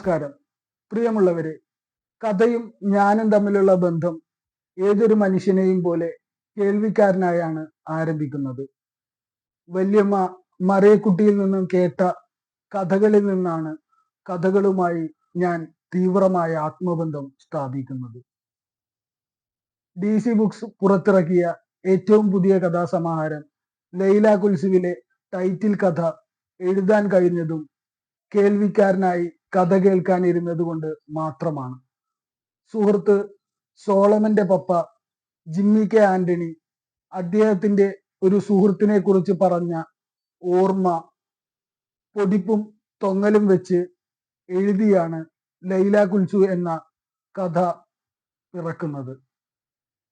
നമസ്കാരം. പ്രിയമുള്ളവരെ, കഥയും ഞാനും തമ്മിലുള്ള ബന്ധം ഏതൊരു മനുഷ്യനെയും പോലെ കേൾവിക്കാരനായാണ് ആരംഭിക്കുന്നത്. വല്യമ്മ മറിയക്കുട്ടിയിൽ നിന്നും കേട്ട കഥകളിൽ നിന്നാണ് കഥകളുമായി ഞാൻ തീവ്രമായ ആത്മബന്ധം സ്ഥാപിക്കുന്നത്. DC ബുക്സ് പുറത്തിറക്കിയ ഏറ്റവും പുതിയ കഥാസമാഹാരം ലൈല കുൽസുവിലെ ടൈറ്റിൽ കഥ എഴുതാൻ കഴിഞ്ഞതും കേൾവിക്കാരനായി കഥ കേൾക്കാൻ ഇരുന്നത് കൊണ്ട് മാത്രമാണ്. സുഹൃത്ത് സോളമന്റെ പപ്പ ജിമ്മി കെ ആന്റണി അദ്ദേഹത്തിന്റെ ഒരു സുഹൃത്തിനെ കുറിച്ച് പറഞ്ഞ ഓർമ്മ പൊടിപ്പും തൊങ്ങലും വെച്ച് എഴുതിയാണ് ലൈല കുൽസു എന്ന കഥ പിറക്കുന്നത്.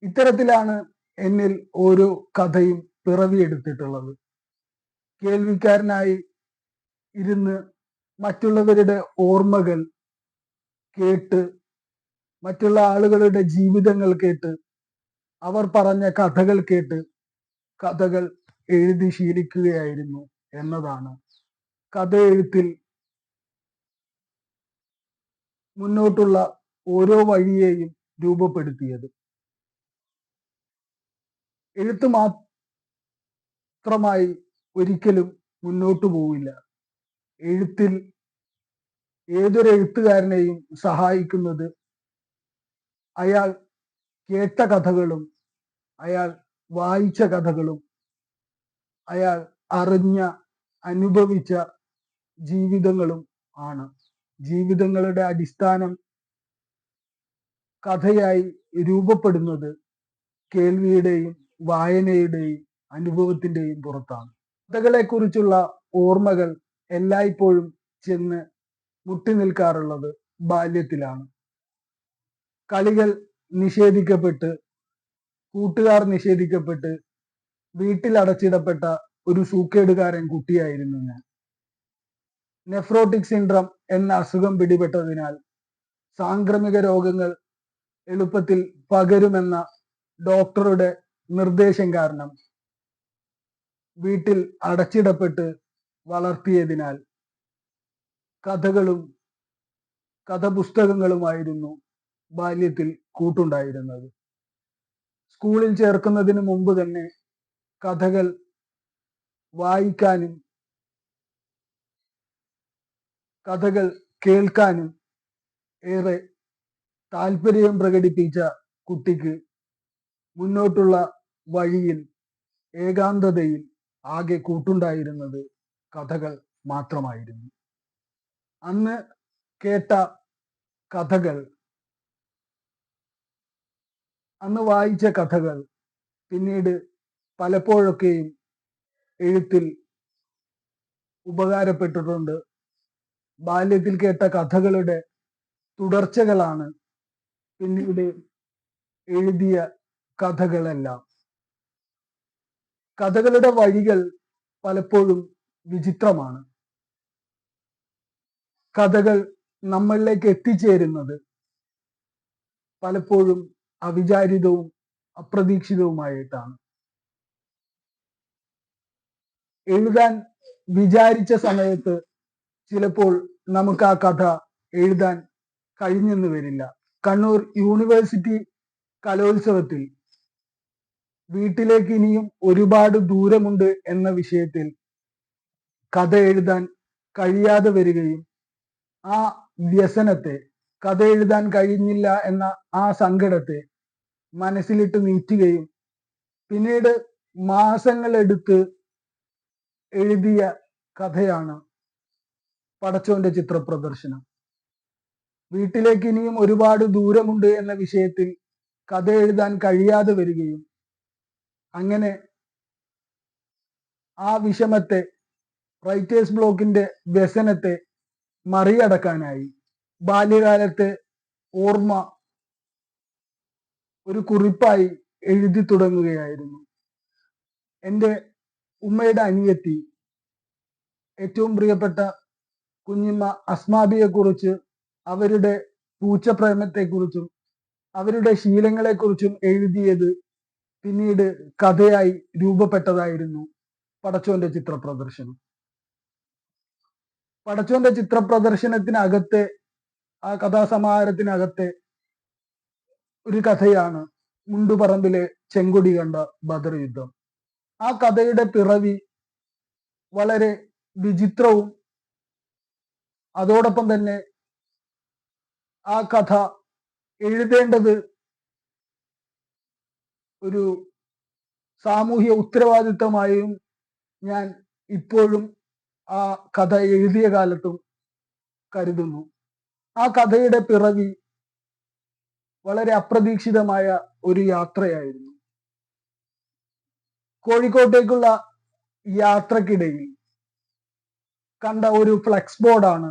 ഇത്തരത്തിലാണ് എന്നിൽ ഓരോ കഥയും പിറവിയെടുത്തിട്ടുള്ളത്. കേൾവിക്കാരനായി ഇരുന്ന് മറ്റുള്ളവരുടെ ഓർമ്മകൾ കേട്ട്, മറ്റുള്ള ആളുകളുടെ ജീവിതങ്ങൾ കേട്ട്, അവർ പറഞ്ഞ കഥകൾ കേട്ട് കഥകൾ എഴുതി ശീലിക്കുകയായിരുന്നു എന്നതാണ് കഥ എഴുത്തിൽ മുന്നോട്ടുള്ള ഓരോ വഴിയെയും രൂപപ്പെടുത്തിയത്. എഴുത്ത് മാത്രമായി ഒരിക്കലും മുന്നോട്ടു പോവില്ല. എഴുത്തിൽ ഏതൊരു എഴുത്തുകാരനെയും സഹായിക്കുന്നത് അയാൾ കേട്ട കഥകളും അയാൾ വായിച്ച കഥകളും അയാൾ അറിഞ്ഞ അനുഭവിച്ച ജീവിതങ്ങളും ആണ്. ജീവിതങ്ങളുടെ അടിസ്ഥാനം കഥയായി രൂപപ്പെടുന്നത് കേൾവിയുടെയും വായനയുടെയും അനുഭവത്തിന്റെയും പുറത്താണ്. കഥകളെ കുറിച്ചുള്ള ഓർമ്മകൾ എല്ലായ്പ്പോഴും ചെന്ന് മുട്ടി നിൽക്കാറുള്ളത് ബാല്യത്തിലാണ്. കളികൾ നിഷേധിക്കപ്പെട്ട്, കൂട്ടുകാർ നിഷേധിക്കപ്പെട്ട്, വീട്ടിൽ അടച്ചിടപ്പെട്ട ഒരു സൂക്കേടുകാരൻ കുട്ടിയായിരുന്നു ഞാൻ. നെഫ്രോട്ടിക് സിൻഡ്രം എന്ന അസുഖം പിടിപെട്ടതിനാൽ സാംക്രമിക രോഗങ്ങൾ എളുപ്പത്തിൽ പകരുമെന്ന ഡോക്ടറുടെ നിർദ്ദേശം കാരണം വീട്ടിൽ അടച്ചിടപ്പെട്ട് വളർത്തിയതിനാൽ കഥകളും കഥപുസ്തകങ്ങളുമായിരുന്നു ബാല്യത്തിൽ കൂട്ടുണ്ടായിരുന്നത്. സ്കൂളിൽ ചേർക്കുന്നതിന് മുമ്പ് തന്നെ കഥകൾ വായിക്കാനും കഥകൾ കേൾക്കാനും ഏറെ താല്പര്യം പ്രകടിപ്പിച്ച കുട്ടിക്ക് മുന്നോട്ടുള്ള വഴിയിൽ ഏകാന്തതയിൽ ആകെ കൂട്ടുണ്ടായിരുന്നത് കഥകൾ മാത്രമായിരുന്നു. അന്ന് കേട്ട കഥകൾ, അന്ന് വായിച്ച കഥകൾ പിന്നീട് പലപ്പോഴൊക്കെയും എഴുത്തിൽ ഉപകാരപ്പെട്ടിട്ടുണ്ട്. ബാല്യത്തിൽ കേട്ട കഥകളുടെ തുടർച്ചകളാണ് പിന്നീട് എഴുതിയ കഥകളെല്ലാം. കഥകളുടെ വഴികൾ പലപ്പോഴും വിചിത്രമാണ്. കഥകൾ നമ്മളിലേക്ക് എത്തിച്ചേരുന്നത് പലപ്പോഴും അവിചാരിതവും അപ്രതീക്ഷിതവുമായിട്ടാണ്. എഴുതാൻ വിചാരിച്ച സമയത്ത് ചിലപ്പോൾ നമുക്ക് ആ കഥ എഴുതാൻ കഴിഞ്ഞെന്ന് വരില്ല. കണ്ണൂർ യൂണിവേഴ്സിറ്റി കലോത്സവത്തിൽ വീട്ടിലേക്ക് ഇനിയും ഒരുപാട് ദൂരമുണ്ട് എന്ന വിഷയത്തിൽ കഥ എഴുതാൻ കഴിയാതെ വരികയും ആ വ്യസനത്തെ, കഥ എഴുതാൻ കഴിഞ്ഞില്ല എന്ന ആ സങ്കടത്തെ മനസ്സിലിട്ട് നീറ്റുകയും പിന്നീട് മാസങ്ങളെടുത്ത് എഴുതിയ കഥയാണ് പടച്ചോന്റെ ചിത്രപ്രദർശനം. വീട്ടിലേക്ക് ഇനിയും ഒരുപാട് ദൂരമുണ്ട് എന്ന വിഷയത്തിൽ കഥ എഴുതാൻ കഴിയാതെ വരികയും അങ്ങനെ ആ വിഷമത്തെ, റൈറ്റേഴ്സ് ബ്ലോക്കിന്റെ വ്യസനത്തെ മറികടക്കാനായി ബാല്യകാലത്തെ ഓർമ്മ ഒരു കുറിപ്പായി എഴുതി തുടങ്ങുകയായിരുന്നു. എൻ്റെ ഉമ്മയുടെ അനിയത്തി, ഏറ്റവും പ്രിയപ്പെട്ട കുഞ്ഞിമ്മ അസ്മാബിയെ കുറിച്ച്, അവരുടെ പൂച്ചപ്രേമത്തെക്കുറിച്ചും അവരുടെ ശീലങ്ങളെക്കുറിച്ചും എഴുതിയത് പിന്നീട് കഥയായി രൂപപ്പെട്ടതായിരുന്നു പടച്ചോന്റെ ചിത്രപ്രദർശനം. പടച്ചോന്റെ ചിത്രപ്രദർശനത്തിനകത്തെ ആ കഥാസമാഹാരത്തിനകത്തെ ഒരു കഥയാണ് മുണ്ടുപറമ്പിലെ ചെങ്കൊടി കണ്ട ബദർ യുദ്ധം. ആ കഥയുടെ പിറവി വളരെ വിചിത്രവും അതോടൊപ്പം തന്നെ ആ കഥ എഴുതേണ്ടത് ഒരു സാമൂഹ്യ ഉത്തരവാദിത്തമായും ഞാൻ ഇപ്പോഴും ആ കഥ എഴുതിയ കാലത്തും കരുതുന്നു. ആ കഥയുടെ പിറവി വളരെ അപ്രതീക്ഷിതമായ ഒരു യാത്രയായിരുന്നു. കോഴിക്കോട്ടേക്കുള്ള യാത്രക്കിടയിൽ കണ്ട ഒരു ഫ്ലെക്സ് ബോർഡാണ്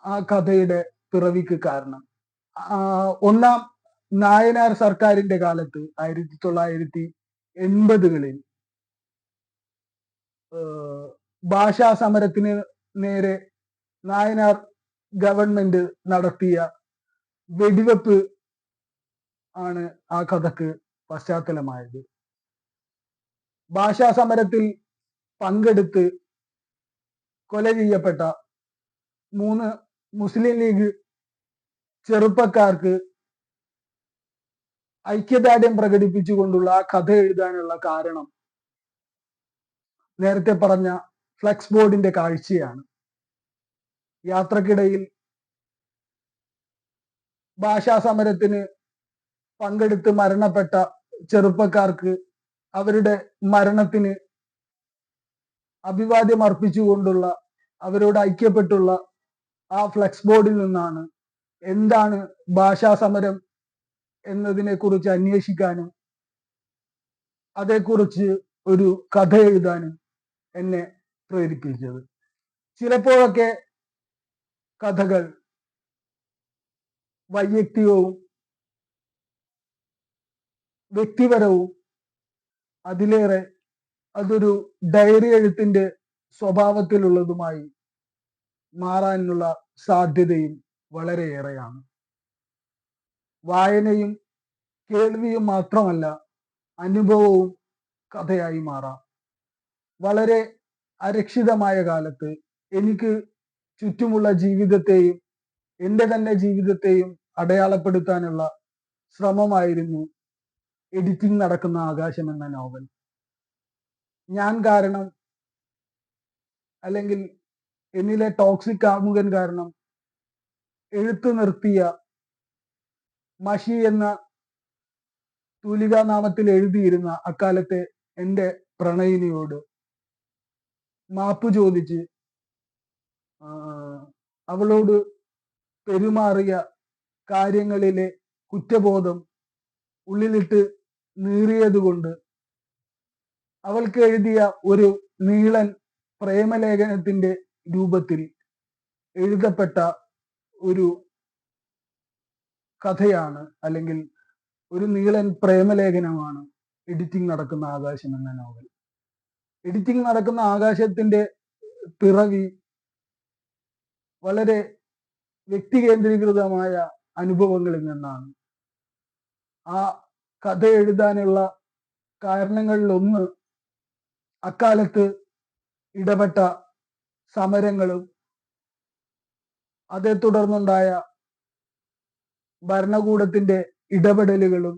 ആ കഥയുടെ പിറവിക്ക് കാരണം. ഒന്നാം നായനാർ സർക്കാരിന്റെ കാലത്ത് 1980-കളിൽ ഭാഷാ സമരത്തിന് നേരെ നായനാർ ഗവൺമെന്റ് നടത്തിയ വെടിവെപ്പ് ആണ് ആ കഥക്ക് പശ്ചാത്തലമായത്. ഭാഷാ സമരത്തിൽ പങ്കെടുത്ത് കൊല ചെയ്യപ്പെട്ട 3 മുസ്ലിം ലീഗ് ചെറുപ്പക്കാർക്ക് ഐക്യദാർഢ്യം പ്രകടിപ്പിച്ചുകൊണ്ടുള്ള ആ കഥ എഴുതാനുള്ള കാരണം നേരത്തെ പറഞ്ഞ ഫ്ലെക്സ് ബോർഡിന്റെ കാഴ്ചയാണ്. യാത്രക്കിടയിൽ ഭാഷാ സമരത്തിന് പങ്കെടുത്ത് മരണപ്പെട്ട ചെറുപ്പക്കാർക്ക് അവരുടെ മരണത്തിന് അഭിവാദ്യം അർപ്പിച്ചുകൊണ്ടുള്ള അവരോട് ഐക്യപ്പെട്ടുള്ള ആ ഫ്ലെക്സ് ബോർഡിൽ നിന്നാണ് എന്താണ് ഭാഷാ സമരം എന്നതിനെ കുറിച്ച് അന്വേഷിക്കാനും അതേക്കുറിച്ച് ഒരു കഥ എഴുതാനും എന്നെ പ്രേരിപ്പിച്ചത്. ചിലപ്പോഴൊക്കെ കഥകൾ വൈയക്തികവും വ്യക്തിപരവും അതിലേറെ അതൊരു ഡയറി എഴുത്തിന്റെ സ്വഭാവത്തിലുള്ളതുമായി മാറാനുള്ള സാധ്യതയും വളരെയേറെയാണ്. വായനയും കേൾവിയും മാത്രമല്ല, അനുഭവവും കഥയായി മാറാം. വളരെ അരക്ഷിതമായ കാലത്ത് എനിക്ക് ചുറ്റുമുള്ള ജീവിതത്തെയും എൻ്റെ തന്നെ ജീവിതത്തെയും അടയാളപ്പെടുത്താനുള്ള ശ്രമമായിരുന്നു എഡിറ്റിംഗ് നടക്കുന്ന ആകാശം എന്ന നോവൽ. ഞാൻ കാരണം, അല്ലെങ്കിൽ എന്നിലെ ടോക്സിക് കാമുകൻ കാരണം എഴുത്തു നിർത്തിയ മഷി എന്ന തൂലികാനാമത്തിൽ എഴുതിയിരുന്ന അക്കാലത്തെ എൻ്റെ പ്രണയിനിയോട് മാപ്പ് ചോദിച്ച് അവളോട് പെരുമാറിയ കാര്യങ്ങളിലെ കുറ്റബോധം ഉള്ളിലിട്ട് നീറിയതുകൊണ്ട് അവൾക്ക് എഴുതിയ ഒരു നീളൻ പ്രേമലേഖനത്തിന്റെ രൂപത്തിൽ എഴുതപ്പെട്ട ഒരു കഥയാണ്, അല്ലെങ്കിൽ ഒരു നീളൻ പ്രേമലേഖനമാണ് എഡിറ്റിംഗ് നടക്കുന്ന ആകാശം എന്ന നോവൽ. എഡിറ്റിംഗ് നടക്കുന്ന ആകാശത്തിന്റെ പിറവി വളരെ വ്യക്തി കേന്ദ്രീകൃതമായ അനുഭവങ്ങളിൽ നിന്നാണ്. ആ കഥ എഴുതാനുള്ള കാരണങ്ങളിൽ ഒന്ന് അക്കാലത്ത് ഇടപെട്ട സമരങ്ങളും അതേ തുടർന്നുണ്ടായ ഭരണകൂടത്തിന്റെ ഇടപെടലുകളും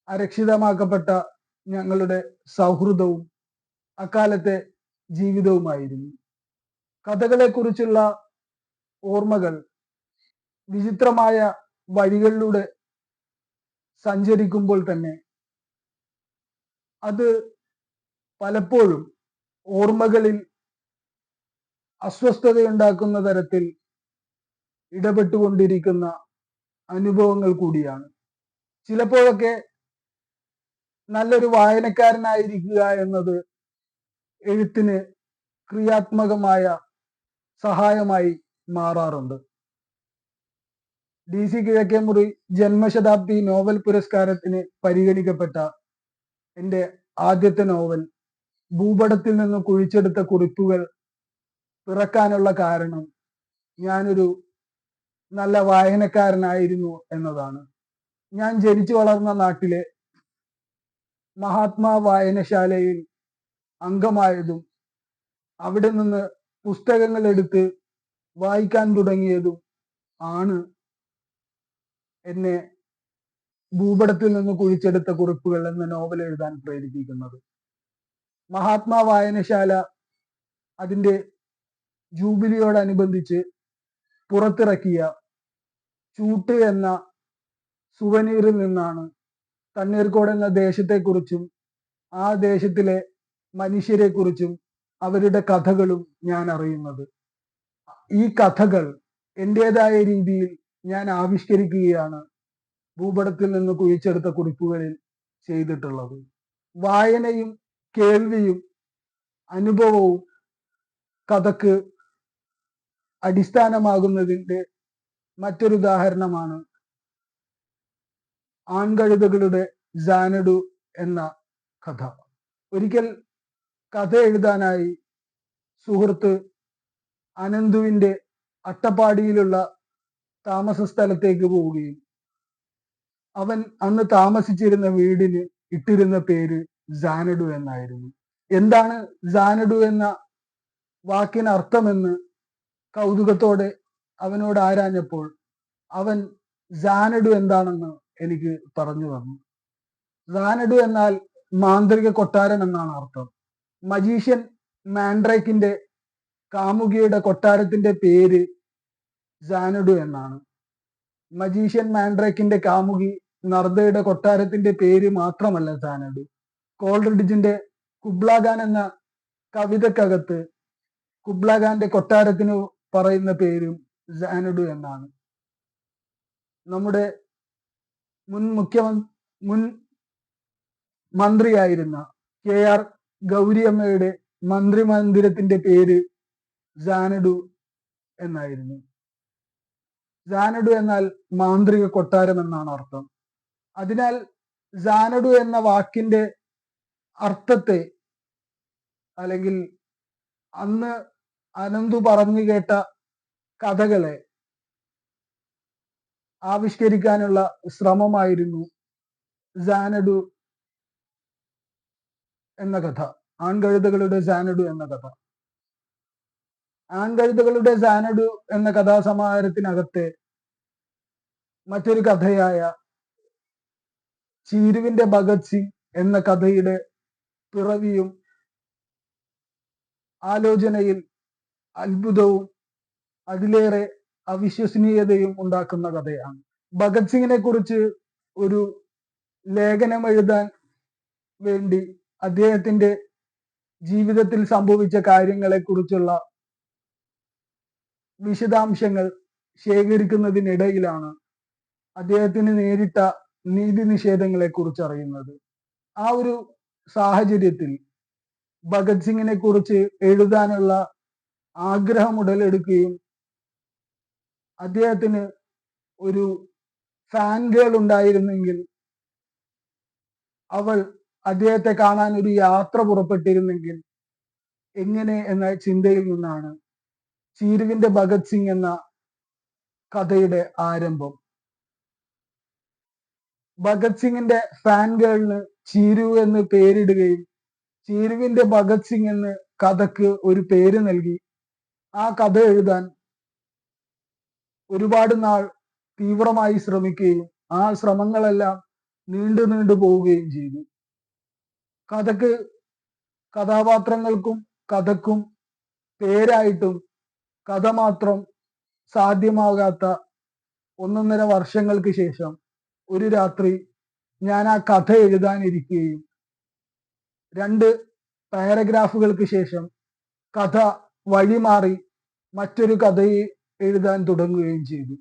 അരക്ഷിതമാക്കപ്പെട്ട ഞങ്ങളുടെ സൗഹൃദവും അക്കാലത്തെ ജീവിതവുമായിരുന്നു. കഥകളെ കുറിച്ചുള്ള ഓർമ്മകൾ വിചിത്രമായ വഴികളിലൂടെ സഞ്ചരിക്കുമ്പോൾ തന്നെ അത് പലപ്പോഴും ഓർമ്മകളിൽ അസ്വസ്ഥതയുണ്ടാക്കുന്ന തരത്തിൽ ഇടപെട്ടുകൊണ്ടിരിക്കുന്ന അനുഭവങ്ങൾ കൂടിയാണ്. ചിലപ്പോഴൊക്കെ നല്ലൊരു വായനക്കാരനായിരിക്കുക എന്നത് എഴുത്തിന് ക്രിയാത്മകമായ സഹായമായി മാറാറുണ്ട്. DC കിഴക്കേമുറി ജന്മശതാബ്ദി നോവൽ പുരസ്കാരത്തിന് പരിഗണിക്കപ്പെട്ട എൻ്റെ ആദ്യത്തെ നോവൽ ഭൂപടത്തിൽ നിന്ന് കുഴിച്ചെടുത്ത കുറിപ്പുകൾ പിറക്കാനുള്ള കാരണം ഞാനൊരു നല്ല വായനക്കാരനായിരുന്നു എന്നതാണ്. ഞാൻ ജനിച്ചു വളർന്ന നാട്ടിലെ മഹാത്മാ വായനശാലയിൽ അംഗമായതും അവിടെ നിന്ന് പുസ്തകങ്ങൾ എടുത്ത് വായിക്കാൻ തുടങ്ങിയതും ആണ് എന്നെ ഭൂപടത്തിൽ നിന്ന് കുഴിച്ചെടുത്ത കുറിപ്പുകൾ എന്ന നോവൽ എഴുതാൻ പ്രേരിപ്പിക്കുന്നത്. മഹാത്മാ വായനശാല അതിന്റെ ജൂബിലിയോടനുബന്ധിച്ച് പുറത്തിറക്കിയ ചൂട്ട് എന്ന സുവനീറിൽ നിന്നാണ് തണ്ണീർക്കോട് എന്ന ദേശത്തെക്കുറിച്ചും ആ ദേശത്തിലെ മനുഷ്യരെക്കുറിച്ചും അവരുടെ കഥകളും ഞാൻ അറിയുന്നത്. ഈ കഥകൾ എൻ്റെതായ രീതിയിൽ ഞാൻ ആവിഷ്കരിക്കുകയാണ് ഭൂപടത്തിൽ നിന്ന് കുഴിച്ചെടുത്ത കുറിപ്പുകളിൽ ചെയ്തിട്ടുള്ളത്. വായനയും കേൾവിയും അനുഭവവും കഥക്ക് അടിസ്ഥാനമാകുന്നതിൻ്റെ മറ്റൊരു ഉദാഹരണമാണ് ആൺകഴുതകളുടെ സാനഡു എന്ന കഥ. ഒരിക്കൽ കഥ എഴുതാനായി സുഹൃത്ത് അനന്തുവിൻ്റെ അട്ടപ്പാടിയിലുള്ള താമസ സ്ഥലത്തേക്ക് പോവുകയും അവൻ അന്ന് താമസിച്ചിരുന്ന വീടിന് ഇട്ടിരുന്ന പേര് സാനഡു എന്നായിരുന്നു. എന്താണ് സാനഡു എന്ന വാക്കിന് അർത്ഥമെന്ന് കൗതുകത്തോടെ അവനോട് ആരാഞ്ഞപ്പോൾ അവൻ സാനഡു എന്താണെന്ന് എനിക്ക് പറഞ്ഞു തന്നു. സാനഡു എന്നാൽ മാന്ത്രിക കൊട്ടാരം എന്നാണ് അർത്ഥം. മജീഷ്യൻ മാൻഡ്രേക്കിന്റെ കാമുകിയുടെ കൊട്ടാരത്തിന്റെ പേര് സാനഡു എന്നാണ്. മജീഷ്യൻ മാൻഡ്രേക്കിന്റെ കാമുകി നർദയുടെ കൊട്ടാരത്തിന്റെ പേര് മാത്രമല്ല സാനഡു. കോൾറിഡ്ജിന്റെ കുബ്ലാഖാൻ എന്ന കവിതക്കകത്ത് കുബ്ലാഖാന്റെ കൊട്ടാരത്തിന് പറയുന്ന പേരും സാനഡു എന്നാണ്. നമ്മുടെ മുൻ മന്ത്രിയായിരുന്ന KR ഗൗരിയമ്മയുടെ മന്ത്രിമന്ദിരത്തിന്റെ പേര് സാനഡു എന്നായിരുന്നു. സാനഡു എന്നാൽ മാന്ത്രിക കൊട്ടാരം എന്നാണ് അർത്ഥം. അതിനാൽ സാനഡു എന്ന വാക്കിന്റെ അർത്ഥത്തെ അല്ലെങ്കിൽ അന്ന് അനന്തു പറഞ്ഞു കേട്ട കഥകളെ ആവിഷ്കരിക്കാനുള്ള ശ്രമമായിരുന്നു സാനഡു എന്ന കഥ, ആൺകഴുതകളുടെ സാനഡു എന്ന കഥ. ആൺകഴുതകളുടെ സാനഡു എന്ന കഥാസമാഹാരത്തിനകത്തെ മറ്റൊരു കഥയായ ചീരുവിന്റെ ഭഗത് സിംഗ് എന്ന കഥയുടെ പിറവിയും ആലോചനയിൽ അത്ഭുതവും അതിലേറെ അവിശ്വസനീയതയും ഉണ്ടാക്കുന്ന കഥയാണ്. ഭഗത് സിംഗിനെ കുറിച്ച് ഒരു ലേഖനം എഴുതാൻ വേണ്ടി അദ്ദേഹത്തിന്റെ ജീവിതത്തിൽ സംഭവിച്ച കാര്യങ്ങളെ കുറിച്ചുള്ള വിശദാംശങ്ങൾ ശേഖരിക്കുന്നതിനിടയിലാണ് അദ്ദേഹത്തിന് നേരിട്ട നീതി നിഷേധങ്ങളെ കുറിച്ച് അറിയുന്നത്. ആ ഒരു സാഹചര്യത്തിൽ ഭഗത് സിംഗിനെ കുറിച്ച് എഴുതാനുള്ള ആഗ്രഹം ഉടലെടുക്കുകയും അദ്ദേഹത്തിന് ഒരു ഫാൻ ഗേൾ ഉണ്ടായിരുന്നെങ്കിൽ അവൾ അദ്ദേഹത്തെ കാണാൻ ഒരു യാത്ര പുറപ്പെട്ടിരുന്നെങ്കിൽ എങ്ങനെ എന്ന ചിന്തയിൽ നിന്നാണ് ചീരുവിന്റെ ഭഗത് സിംഗ് എന്ന കഥയുടെ ആരംഭം. ഭഗത് സിംഗിന്റെ ഫാൻ ഗേളിന് ചീരു എന്ന് പേരിടുകയും ചീരുവിന്റെ ഭഗത് സിംഗ് എന്ന് കഥക്ക് ഒരു പേര് നൽകി ആ കഥ എഴുതാൻ ഒരുപാട് നാൾ തീവ്രമായി ശ്രമിക്കുകയും ആ ശ്രമങ്ങളെല്ലാം നീണ്ടു പോവുകയും ചെയ്തു. കഥക്ക്, കഥാപാത്രങ്ങൾക്കും കഥക്കും പേരായിട്ടും കഥ മാത്രം സാധ്യമാകാത്ത 1.5 വർഷങ്ങൾക്ക് ശേഷം ഒരു രാത്രി ഞാൻ ആ കഥ എഴുതാനിരിക്കുകയും 2 പാരഗ്രാഫുകൾക്ക് ശേഷം കഥ വഴിമാറി മറ്റൊരു കഥയെ എഴുതാൻ തുടങ്ങുകയും ചെയ്തു.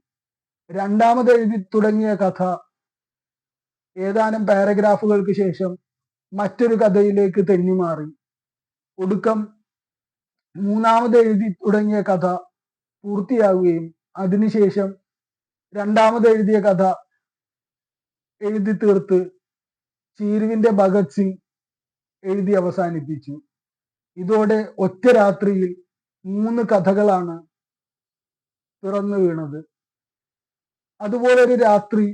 രണ്ടാമത് എഴുതി തുടങ്ങിയ കഥ ഏതാനും പാരഗ്രാഫുകൾക്ക് ശേഷം മറ്റൊരു കഥയിലേക്ക് തെന്നിമാറി. ഒടുക്കം മൂന്നാമത് എഴുതി തുടങ്ങിയ കഥ പൂർത്തിയാവുകയും അതിനുശേഷം രണ്ടാമത് എഴുതിയ കഥ എഴുതി തീർത്ത് ചീരുവിന്റെ ഭഗത് സിംഗ് എഴുതി അവസാനിപ്പിച്ചു. ഇതോടെ ഒറ്റ രാത്രിയിൽ 3 കഥകളാണ് പിറന്നു വീണത്. അതുപോലൊരു രാത്രി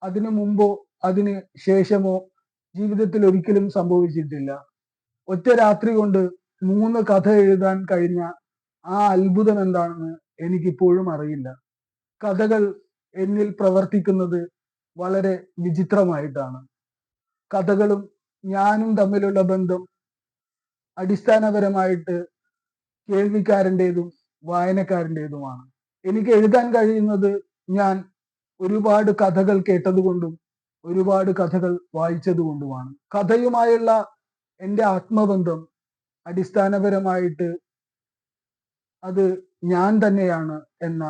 അതിനു മുമ്പോ അതിന് ശേഷമോ ജീവിതത്തിൽ ഒരിക്കലും സംഭവിച്ചിട്ടില്ല. ഒറ്റ രാത്രി കൊണ്ട് 3 കഥ എഴുതാൻ കഴിഞ്ഞ ആ അത്ഭുതം എന്താണെന്ന് എനിക്കിപ്പോഴും അറിയില്ല. കഥകൾ എന്നിൽ പ്രവർത്തിക്കുന്നത് വളരെ വിചിത്രമായിട്ടാണ്. കഥകളും ഞാനും തമ്മിലുള്ള ബന്ധം അടിസ്ഥാനപരമായിട്ട് കേൾവിക്കാരൻ്റെതും വായനക്കാരൻ്റെതുമാണ്. എനിക്ക് എഴുതാൻ കഴിയുന്നത് ഞാൻ ഒരുപാട് കഥകൾ കേട്ടതുകൊണ്ടും ഒരുപാട് കഥകൾ വായിച്ചതുകൊണ്ടുമാണ്. കഥയുമായുള്ള എൻ്റെ ആത്മബന്ധം അടിസ്ഥാനപരമായിട്ട് അത് ഞാൻ തന്നെയാണ് എന്ന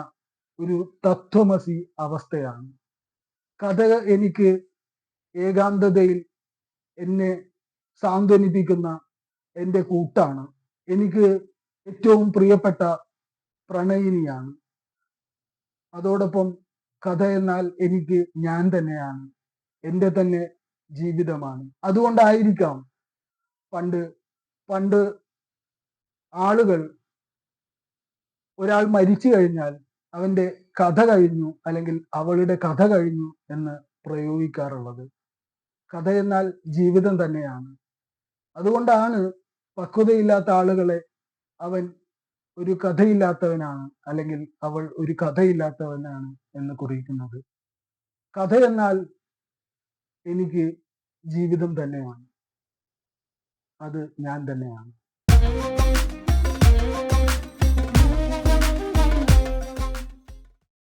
ഒരു തത്വമസി അവസ്ഥയാണ്. കഥ എനിക്ക് ഏകാന്തതയിൽ എന്നെ സാന്ത്വനിപ്പിക്കുന്ന എൻ്റെ കൂട്ടാണ്. എനിക്ക് ഏറ്റവും പ്രിയപ്പെട്ട പ്രണയിനിയാണ്. അതോടൊപ്പം കഥ എന്നാൽ എനിക്ക് ഞാൻ തന്നെയാണ്. എൻ്റെ തന്നെ ജീവിതമാണ്. അതുകൊണ്ടായിരിക്കാം പണ്ട് പണ്ട് ആളുകൾ ഒരാൾ മരിച്ചു കഴിഞ്ഞാൽ അവന്റെ കഥ കഴിഞ്ഞു അല്ലെങ്കിൽ അവളുടെ കഥ കഴിഞ്ഞു എന്ന് പ്രയോഗിക്കാറുള്ളത്. കഥ എന്നാൽ ജീവിതം തന്നെയാണ്. അതുകൊണ്ടാണ് പക്വതയില്ലാത്ത ആളുകളെ അവൻ ഒരു കഥയില്ലാത്തവനാണ് അല്ലെങ്കിൽ അവൾ ഒരു കഥയില്ലാത്തവനാണ് എന്ന് കുറിക്കുന്നത്. കഥ എന്നാൽ എനിക്ക് ജീവിതം തന്നെയാണ്. അത് ഞാൻ തന്നെയാണ്.